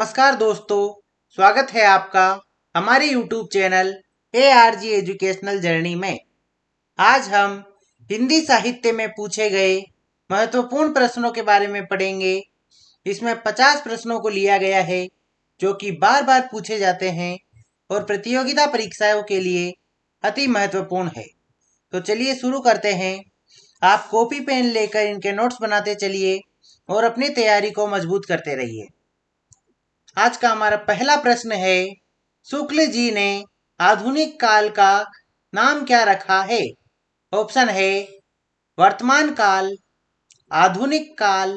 नमस्कार दोस्तों, स्वागत है आपका हमारे YouTube channel ARG educational journey में। आज हम हिंदी साहित्य में पूछे गए महत्वपूर्ण प्रश्नों के बारे में पढ़ेंगे। इसमें 50 प्रश्नों को लिया गया है जो कि बार बार पूछे जाते हैं और प्रतियोगिता परीक्षाओं के लिए अति महत्वपूर्ण है। तो चलिए शुरू करते हैं। आप कॉपी पेन लेकर इनके नोट्स बनाते चलिए और अपनी तैयारी को मजबूत करते रहिए। आज का हमारा पहला प्रश्न है, शुक्ल जी ने आधुनिक काल का नाम क्या रखा है? ऑप्शन है वर्तमान काल, आधुनिक काल,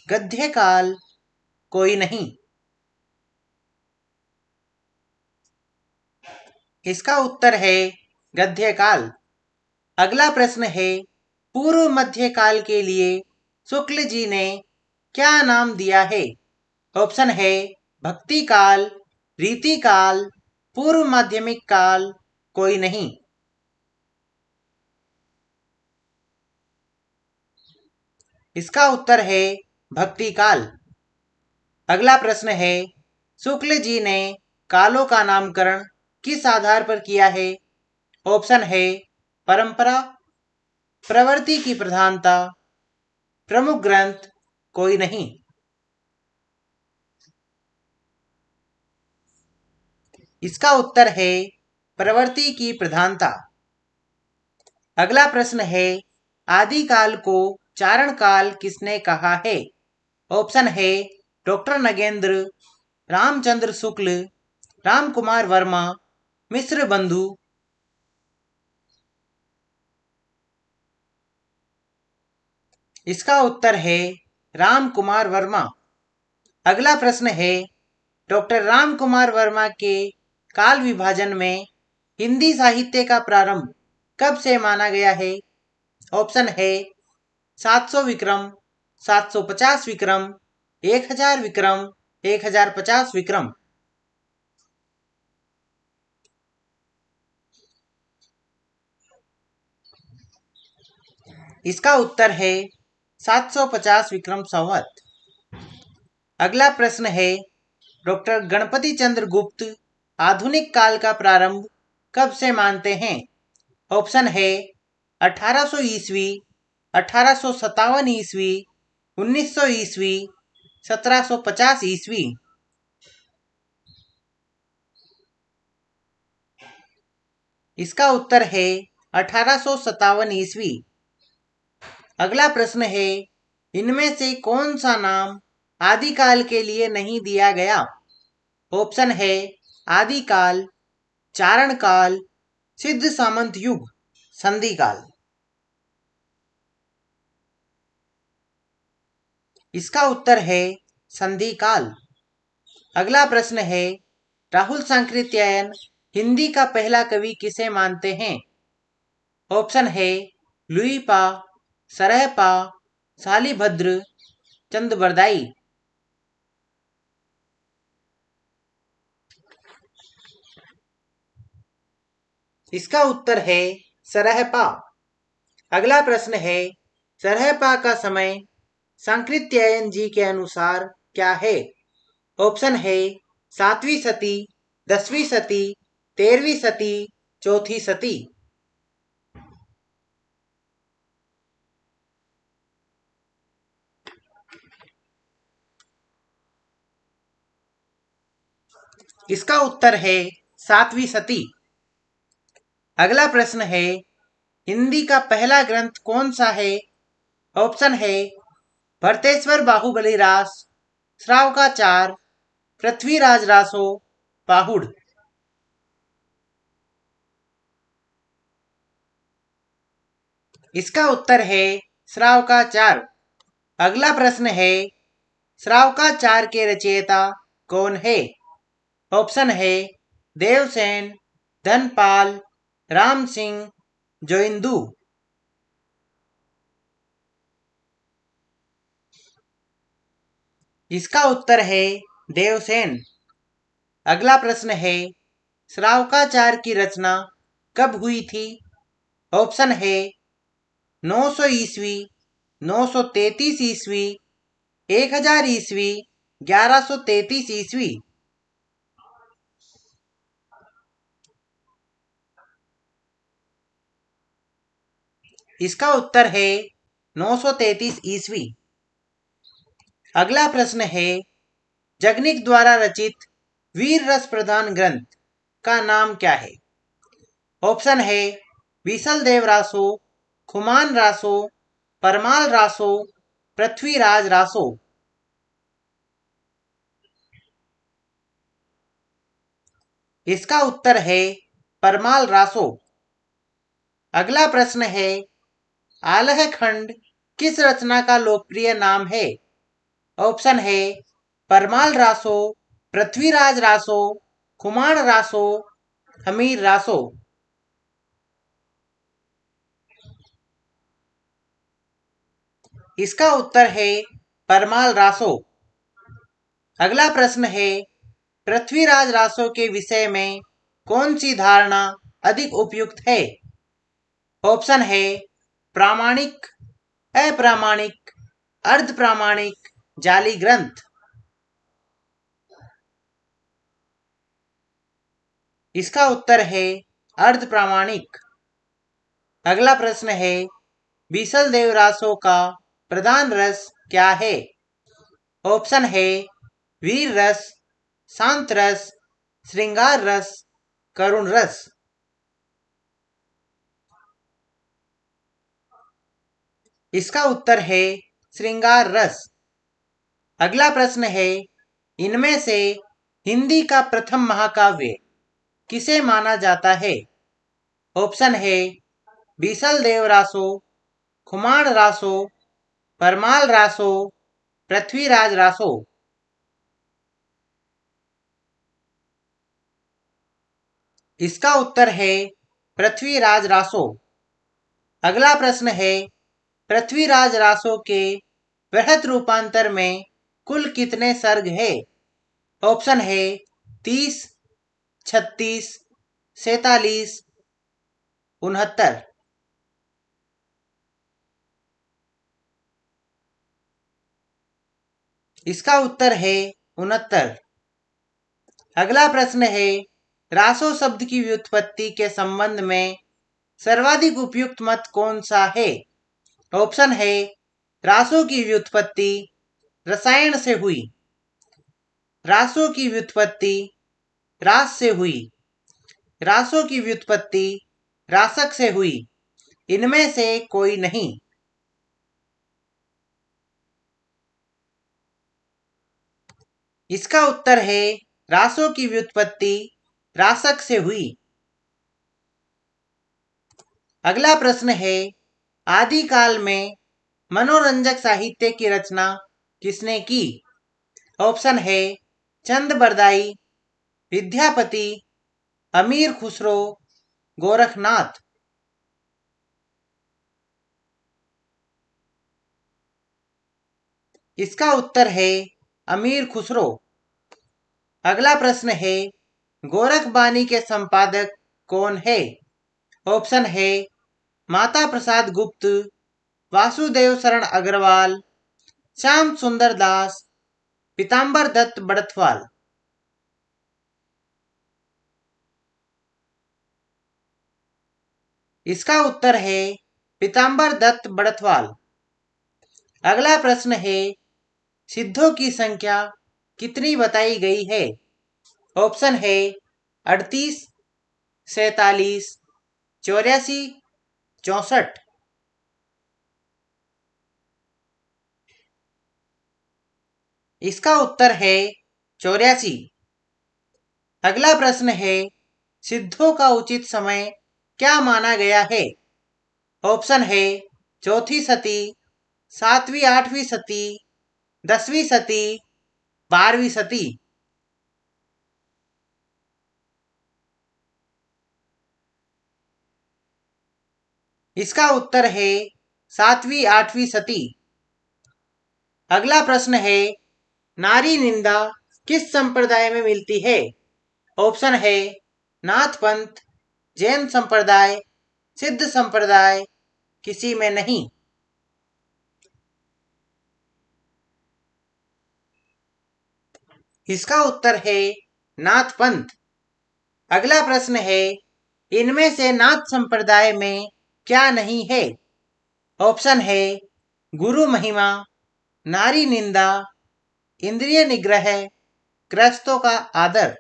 गद्य काल, कोई नहीं। इसका उत्तर है गद्य काल। अगला प्रश्न है, पूर्व मध्य काल के लिए शुक्ल जी ने क्या नाम दिया है? ऑप्शन है भक्ति काल, रीति काल, पूर्व माध्यमिक काल, कोई नहीं। इसका उत्तर है भक्ति काल। अगला प्रश्न है, शुक्ल जी ने कालों का नामकरण किस आधार पर किया है? ऑप्शन है परंपरा, प्रवृत्ति की प्रधानता, प्रमुख ग्रंथ, कोई नहीं। इसका उत्तर है प्रवृत्ति की प्रधानता। अगला प्रश्न है, आदिकाल को चारण काल किसने कहा है? ऑप्शन है डॉक्टर नगेंद्र, रामचंद्र शुक्ल, राम कुमार वर्मा, मिश्र बंधु। इसका उत्तर है राम कुमार वर्मा। अगला प्रश्न है, डॉक्टर राम कुमार वर्मा के काल विभाजन में हिंदी साहित्य का प्रारंभ कब से माना गया है? ऑप्शन है 700 विक्रम, 750 विक्रम, 1000 विक्रम, 1050 विक्रम। इसका उत्तर है 750 विक्रम संवत। अगला प्रश्न है, डॉक्टर गणपति चंद्र गुप्त आधुनिक काल का प्रारंभ कब से मानते हैं? ऑप्शन है 1800 ईस्वी, 1857 ईस्वी, 1900 ईस्वी, 1750 ईस्वी। इसका उत्तर है 1857 ईस्वी। अगला प्रश्न है, इनमें से कौन सा नाम आदिकाल के लिए नहीं दिया गया? ऑप्शन है आदिकाल, चारण काल, सिद्ध सामंत युग, संधि काल। इसका उत्तर है संधि काल। अगला प्रश्न है, राहुल सांकृत्यायन हिंदी का पहला कवि किसे मानते हैं? ऑप्शन है लुई पा, सरहपा, शालिभद्र, चंदबरदाई। इसका उत्तर है सरहपा। अगला प्रश्न है, सरहपा का समय सांकृत्यायन जी के अनुसार क्या है? ऑप्शन है 7वीं सदी, 10वीं सदी, 13वीं सदी, चौथी सदी। इसका उत्तर है 7वीं सदी। अगला प्रश्न है, हिंदी का पहला ग्रंथ कौन सा है? ऑप्शन है भरतेश्वर बाहुबली रास, श्रावकाचार, पृथ्वीराज रासो, पाहुड़। इसका उत्तर है श्रावकाचार। अगला प्रश्न है, श्रावकाचार के रचयिता कौन है? ऑप्शन है देवसेन, धनपाल, राम सिंह, जोइंदू। इसका उत्तर है देवसेन। अगला प्रश्न है, श्रावकाचार की रचना कब हुई थी? ऑप्शन है 900 ईस्वी, 933 ईस्वी, 1000 ईस्वी, 1133 ईस्वी। इसका उत्तर है 933 ईस्वी। अगला प्रश्न है, जगनिक द्वारा रचित वीर रस प्रधान ग्रंथ का नाम क्या है? ऑप्शन है बीसल देव रासो, खुमान रासो, परमाल रासो, पृथ्वीराज रासो। इसका उत्तर है परमाल रासो। अगला प्रश्न है, आलह खंड किस रचना का लोकप्रिय नाम है? ऑप्शन है परमाल रासो, पृथ्वीराज रासो, खुमान रासो, हमीर रासो। इसका उत्तर है परमाल रासो। अगला प्रश्न है, पृथ्वीराज रासो के विषय में कौन सी धारणा अधिक उपयुक्त है? ऑप्शन है प्रामाणिक, अप्रामाणिक, अर्ध प्रामाणिक, जाली ग्रंथ। इसका उत्तर है अर्ध प्रामाणिक। अगला प्रश्न है, बीसल देव रासो का प्रधान रस क्या है? ऑप्शन है वीर रस, शांत रस, श्रृंगार रस, करुण रस। इसका उत्तर है श्रृंगार रस। अगला प्रश्न है, इनमें से हिंदी का प्रथम महाकाव्य किसे माना जाता है? ऑप्शन है बीसल देव रासो, खुमान रासो, परमाल रासो, पृथ्वीराज रासो। इसका उत्तर है पृथ्वीराज रासो। अगला प्रश्न है, पृथ्वीराज रासो के बृहत रूपांतर में कुल कितने सर्ग है? ऑप्शन है 30, 36, 47, 69। इसका उत्तर है 69। अगला प्रश्न है, रासो शब्द की व्युत्पत्ति के संबंध में सर्वाधिक उपयुक्त मत कौन सा है? ऑप्शन है रासो की व्युत्पत्ति रसायन से हुई, रासो की व्युत्पत्ति रास से हुई, रासो की व्युत्पत्ति रासक से हुई, इनमें से कोई नहीं। इसका उत्तर है रासो की व्युत्पत्ति रासक से हुई। अगला प्रश्न है, आदिकाल में मनोरंजक साहित्य की रचना किसने की? ऑप्शन है चंद बरदाई, विद्यापति, अमीर खुसरो, गोरखनाथ। इसका उत्तर है अमीर खुसरो। अगला प्रश्न है, गोरखबानी के संपादक कौन है? ऑप्शन है माता प्रसाद गुप्त, वासुदेव शरण अग्रवाल, श्याम सुंदर दास, पीताम्बर दत्त बड़थवाल। इसका उत्तर है पीताम्बर दत्त बड़थवाल। अगला प्रश्न है, सिद्धों की संख्या कितनी बताई गई है? ऑप्शन है 38, 47, 84, 64। इसका उत्तर है 84। अगला प्रश्न है, सिद्धों का उचित समय क्या माना गया है? ऑप्शन है चौथी सती, सातवीं आठवीं सती, 10वीं सती, 12वीं सती। इसका उत्तर है 7वीं 8वीं सती। अगला प्रश्न है, नारी निंदा किस संप्रदाय में मिलती है? ऑप्शन है नाथ पंथ, जैन संप्रदाय, सिद्ध संप्रदाय, किसी में नहीं। इसका उत्तर है नाथ पंथ। अगला प्रश्न है, इनमें से नाथ संप्रदाय में क्या नहीं है? ऑप्शन है गुरु महिमा, नारी निंदा, इंद्रिय निग्रह, गृहस्थों का आदर।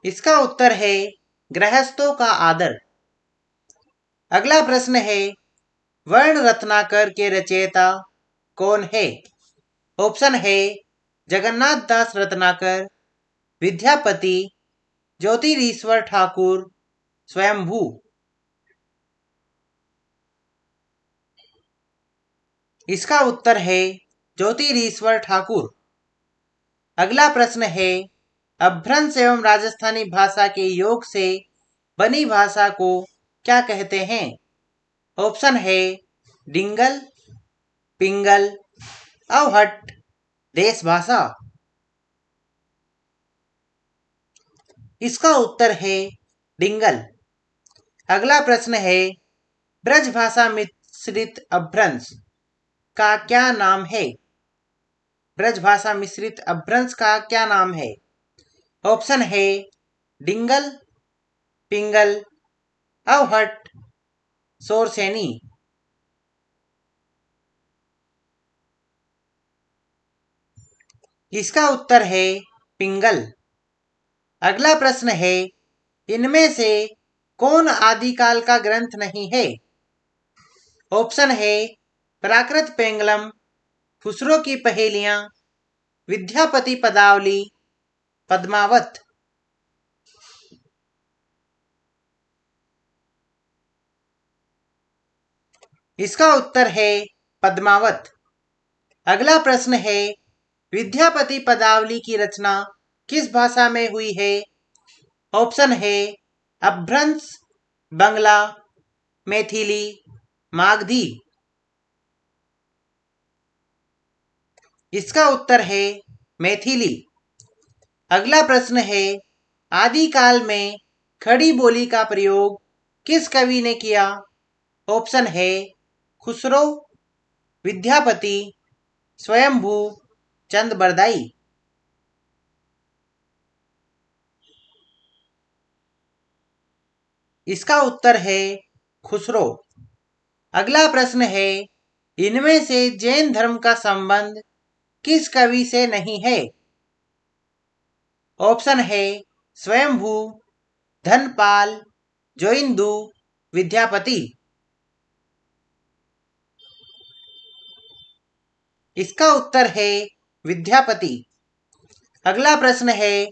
इसका उत्तर है गृहस्थों का आदर। अगला प्रश्न है, वर्ण रत्नाकर के रचयिता कौन है? ऑप्शन है जगन्नाथ दास रत्नाकर, विद्यापति, ज्योतिरीश्वर ठाकुर, स्वयंभू। इसका उत्तर है ज्योतिरीश्वर ठाकुर। अगला प्रश्न है, अपभ्रंश एवं राजस्थानी भाषा के योग से बनी भाषा को क्या कहते हैं? ऑप्शन है डिंगल, पिंगल, अवहट्ट, देश भाषा। इसका उत्तर है डिंगल। अगला प्रश्न है, ब्रज भाषा मिश्रित अपभ्रंश का क्या नाम है? ब्रज भाषा मिश्रित अपभ्रंश का क्या नाम है? ऑप्शन है डिंगल, पिंगल, अवहट्ट, सोरसेनी। इसका उत्तर है पिंगल। अगला प्रश्न है, इनमें से कौन आदिकाल का ग्रंथ नहीं है? ऑप्शन है प्राकृत पेंगलम, खुसरो की पहेलियां, विद्यापति पदावली, पद्मावत। इसका उत्तर है पद्मावत। अगला प्रश्न है, विद्यापति पदावली की रचना किस भाषा में हुई है? ऑप्शन है अपभ्रंश, बंगला, मैथिली, मागधी। इसका उत्तर है मैथिली। अगला प्रश्न है, आदिकाल में खड़ी बोली का प्रयोग किस कवि ने किया? ऑप्शन है खुसरो, विद्यापति, स्वयंभू, चंद बरदाई। इसका उत्तर है खुसरो। अगला प्रश्न है, इनमें से जैन धर्म का संबंध किस कवि से नहीं है? ऑप्शन है स्वयंभू, धनपाल, जोइंदू, विद्यापति। इसका उत्तर है विद्यापति। अगला प्रश्न है,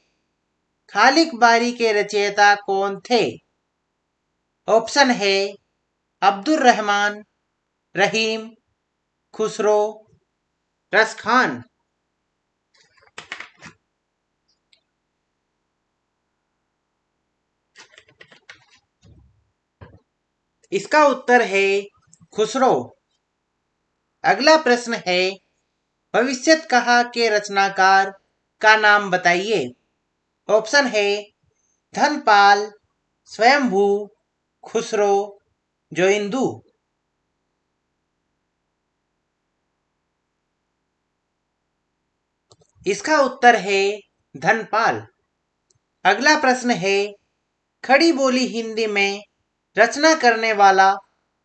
खालिक बारी के रचयिता कौन थे? ऑप्शन है अब्दुर रहमान, रहीम, खुसरो, रसखान। इसका उत्तर है खुसरो। अगला प्रश्न है, भविष्यत कहा के रचनाकार का नाम बताइए। ऑप्शन है धनपाल, स्वयंभू, खुसरो, जोइंदू। इसका उत्तर है धनपाल। अगला प्रश्न है, खड़ी बोली हिंदी में रचना करने वाला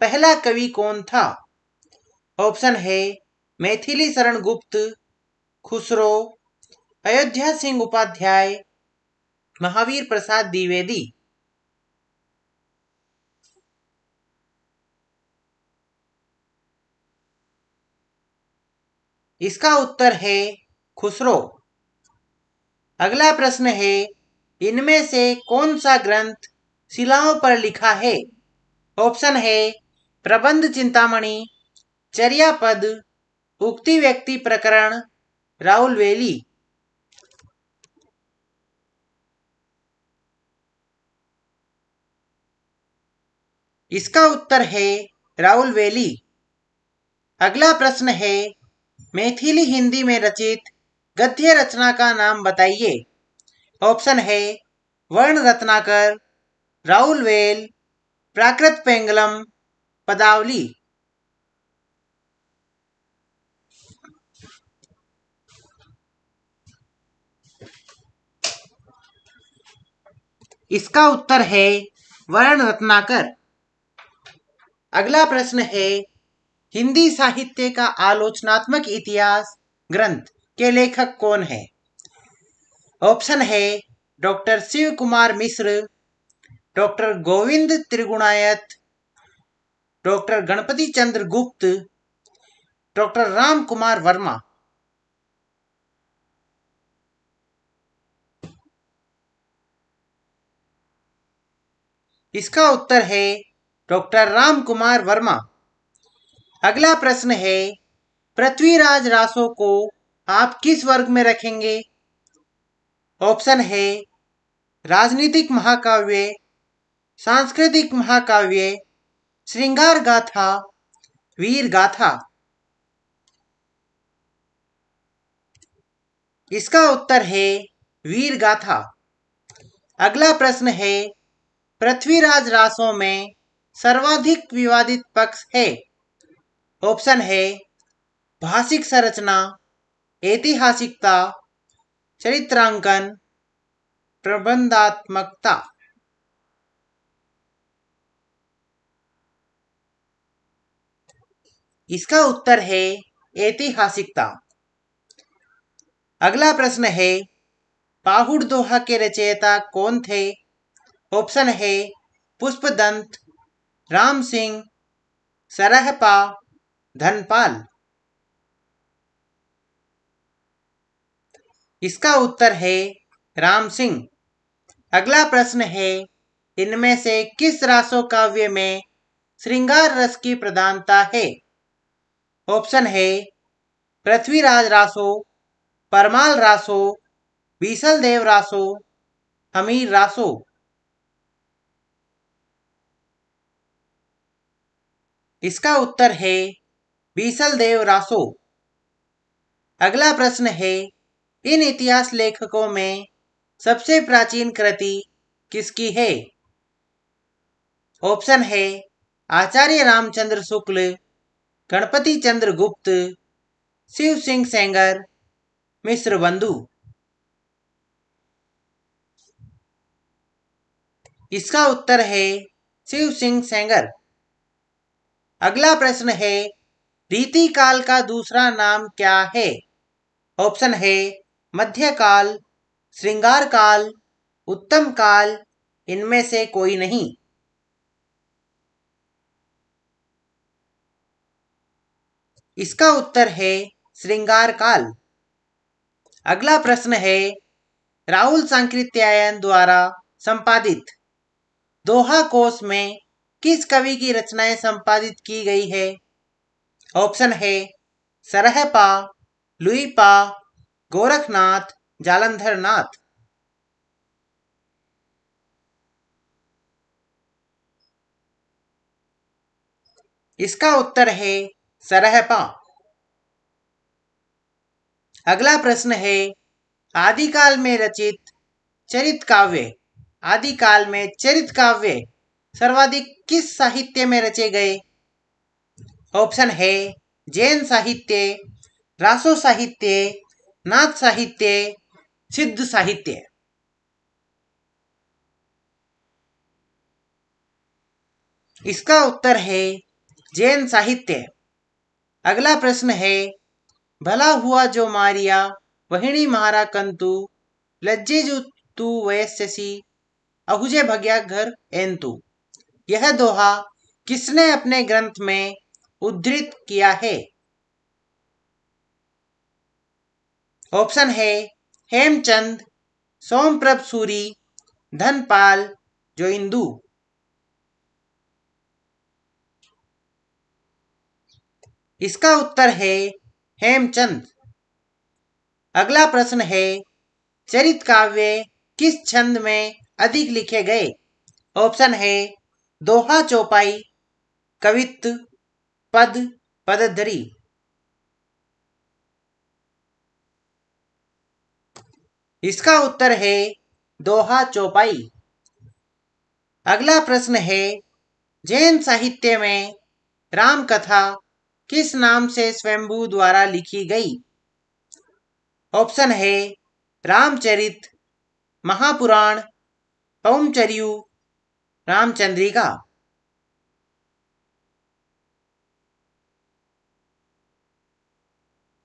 पहला कवि कौन था? ऑप्शन है मैथिली शरण गुप्त, खुसरो, अयोध्या सिंह उपाध्याय, महावीर प्रसाद द्विवेदी। इसका उत्तर है खुसरो। अगला प्रश्न है, इनमें से कौन सा ग्रंथ शिलाओं पर लिखा है? ऑप्शन है प्रबंध चिंतामणि, चर्यापद, उक्ति व्यक्ति प्रकरण, राउलवेली। इसका उत्तर है राउलवेली। अगला प्रश्न है, मैथिली हिंदी में रचित गद्य रचना का नाम बताइए। ऑप्शन है वर्ण रत्नाकर, राउलवेल, प्राकृत पेंगलम, पदावली। इसका उत्तर है वर्ण रत्नाकर। अगला प्रश्न है, हिंदी साहित्य का आलोचनात्मक इतिहास ग्रंथ के लेखक कौन है? ऑप्शन है doctor Shiv Kumar Mishra, doctor Govind Trigunayat, doctor Ganpati चंद्र गुप्त, डॉक्टर राम कुमार वर्मा। इसका उत्तर है डॉक्टर राम कुमार वर्मा। अगला प्रश्न है, पृथ्वीराज रासो को आप किस वर्ग में रखेंगे? ऑप्शन है राजनीतिक महाकाव्य, सांस्कृतिक महाकाव्य, श्रृंगार गाथा, वीर गाथा। इसका उत्तर है वीर गाथा। अगला प्रश्न है, पृथ्वीराज रासो में सर्वाधिक विवादित पक्ष है? ऑप्शन है भाषिक संरचना, ऐतिहासिकता, चरित्रांकन, प्रबंधात्मकता। इसका उत्तर है ऐतिहासिकता। अगला प्रश्न है, पाहुड़ दोहा के रचयिता कौन थे? ऑप्शन है पुष्पदंत, राम सिंह, सरहपा, धनपाल। इसका उत्तर है राम सिंह। अगला प्रश्न है, इनमें से किस रासो काव्य में श्रृंगार रस की प्रधानता है? ऑप्शन है पृथ्वीराज रासो, परमाल रासो, बीसल देव रासो, हमीर रासो। इसका उत्तर है बीसल देव रासो। अगला प्रश्न है, इन इतिहास लेखकों में सबसे प्राचीन कृति किसकी है? ऑप्शन है आचार्य रामचंद्र शुक्ल, गणपति चंद्र गुप्त, शिव सिंह सेंगर, मिश्र बंधु। इसका उत्तर है शिव सिंह सेंगर। अगला प्रश्न है, रीति काल का दूसरा नाम क्या है? ऑप्शन है मध्यकाल, श्रृंगार काल, उत्तम काल, इनमें से कोई नहीं। इसका उत्तर है श्रृंगार काल। अगला प्रश्न है, राहुल सांकृत्यायन द्वारा संपादित दोहा कोश में किस कवि की रचनाएं संपादित की गई है? ऑप्शन है सरहपा, लुईपा, गोरखनाथ, जालंधर नाथ। इसका उत्तर है सरहपा। अगला प्रश्न है, आदिकाल में रचित चरित काव्य, आदिकाल में चरित काव्य सर्वाधिक किस साहित्य में रचे गए? ऑप्शन है जैन साहित्य, रासो साहित्य, नाथ साहित्य, सिद्ध साहित्य। इसका उत्तर है जैन साहित्य। अगला प्रश्न है, भला हुआ जो मारिया वहिणी मारा कंतु, लज्जे जो तू वयस्यसी, अहुजे भग्या घर एंतु। यह दोहा किसने अपने ग्रंथ में उद्धृत किया है? ऑप्शन है हेमचंद, सोमप्रभ सूरी, धनपाल, जोइंदू। इसका उत्तर है हेमचंद। अगला प्रश्न है, चरित काव्य किस छंद में अधिक लिखे गए? ऑप्शन है दोहा चौपाई, कवित्त, पद, पदधरी। इसका उत्तर है दोहा चौपाई। अगला प्रश्न है, जैन साहित्य में राम कथा किस नाम से स्वयंभू द्वारा लिखी गई? ऑप्शन है रामचरित, महापुराण, पौमचर्यू रामचंद्रिका।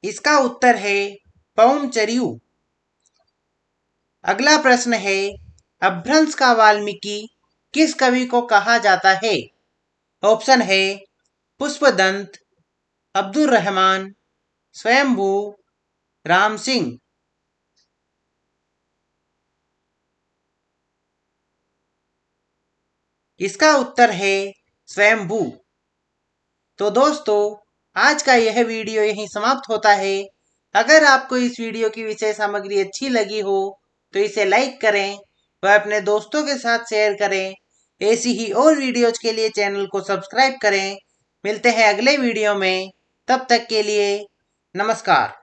इसका उत्तर है पौमचर्यू। अगला प्रश्न है, अपभ्रंश का वाल्मीकि किस कवि को कहा जाता है? ऑप्शन है पुष्पदंत, अब्दुल रहमान, स्वयंभू, राम सिंह। इसका उत्तर है स्वयंभू। तो दोस्तों, आज का यह वीडियो यहीं समाप्त होता है। अगर आपको इस वीडियो की विषय सामग्री अच्छी लगी हो तो इसे लाइक करें व अपने दोस्तों के साथ शेयर करें। ऐसी ही और वीडियोज के लिए चैनल को सब्सक्राइब करें। मिलते हैं अगले वीडियो में, तब तक के लिए नमस्कार।